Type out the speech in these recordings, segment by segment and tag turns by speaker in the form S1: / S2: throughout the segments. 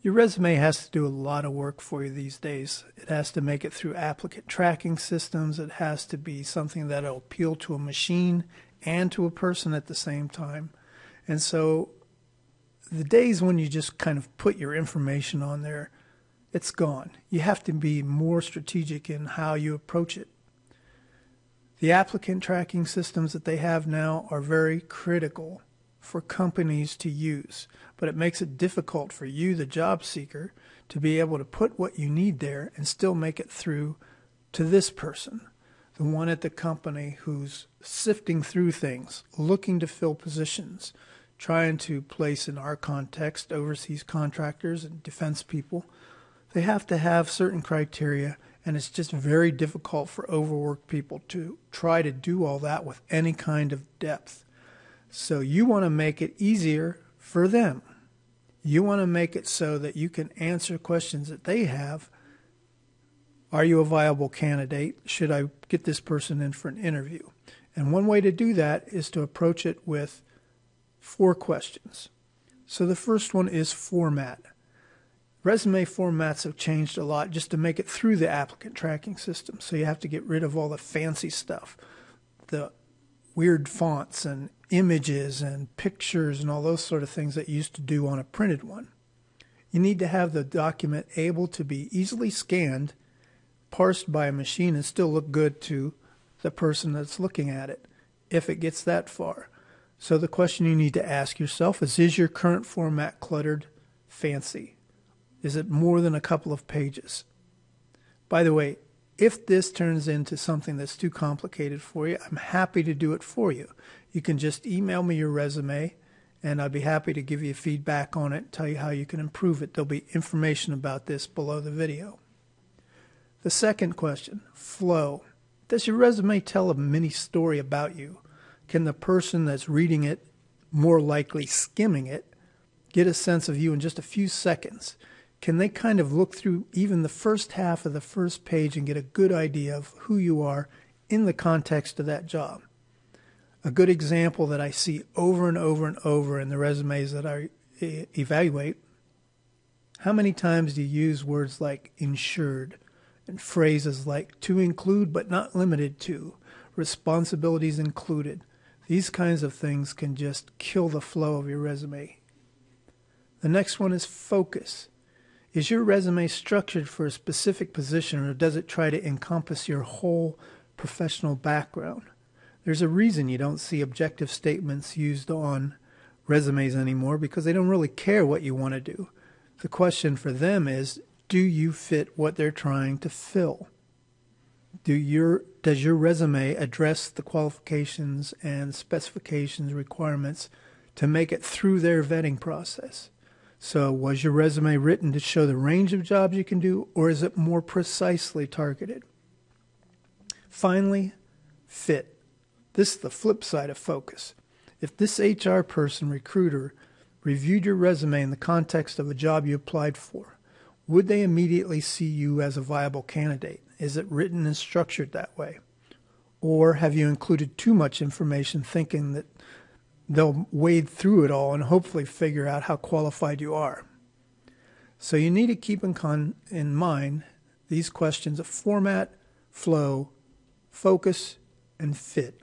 S1: Your resume has to do a lot of work for you these days. It has to make it through applicant tracking systems. It has to be something that will appeal to a machine and to a person at the same time. And so the days when you just kind of put your information on there, it's gone. You have to be more strategic in how you approach it. The applicant tracking systems that they have now are very critical for companies to use, but it makes it difficult for you, the job seeker, to be able to put what you need there and still make it through to this person, the one at the company who's sifting through things, looking to fill positions, trying to place, in our context, overseas contractors and defense people. They have to have certain criteria, and it's just very difficult for overworked people to try to do all that with any kind of depth. So you want to make it easier for them. You want to make it so that you can answer questions that they have. Are you a viable candidate? Should I get this person in for an interview? And one way to do that is to approach it with 4 questions. So the first one is format. Resume formats have changed a lot just to make it through the applicant tracking system. So you have to get rid of all the fancy stuff, the weird fonts and images and pictures and all those sort of things that you used to do on a printed one. You need to have the document able to be easily scanned, parsed by a machine, and still look good to the person that's looking at it, if it gets that far. So the question you need to ask yourself is your current format cluttered, fancy? Is it more than a couple of pages? By the way, if this turns into something that's too complicated for you, I'm happy to do it for you. You can just email me your resume, and I'd be happy to give you feedback on it, tell you how you can improve it. There'll be information about this below the video. The second question, flow. Does your resume tell a mini story about you? Can the person that's reading it, more likely skimming it, get a sense of you in just a few seconds? Can they kind of look through even the first half of the first page and get a good idea of who you are in the context of that job? A good example that I see over and over and over in the resumes that I evaluate, how many times do you use words like insured and phrases like to include but not limited to, responsibilities included? These kinds of things can just kill the flow of your resume. The next one is focus. Is your resume structured for a specific position, or does it try to encompass your whole professional background? There's a reason you don't see objective statements used on resumes anymore, because they don't really care what you want to do. The question for them is, do you fit what they're trying to fill? Does your resume address the qualifications and specifications requirements to make it through their vetting process? So was your resume written to show the range of jobs you can do, or is it more precisely targeted? Finally, fit. This is the flip side of focus. If this HR person, recruiter, reviewed your resume in the context of a job you applied for, would they immediately see you as a viable candidate? Is it written and structured that way? Or have you included too much information thinking that they'll wade through it all and hopefully figure out how qualified you are? So you need to keep in mind these questions of format, flow, focus, and fit.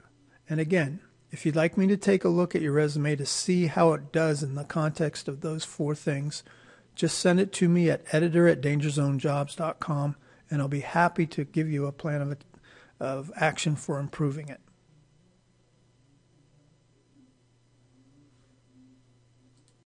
S1: And again, if you'd like me to take a look at your resume to see how it does in the context of those 4 things, just send it to me at editor@dangerzonejobs.com, and I'll be happy to give you a plan of action for improving it.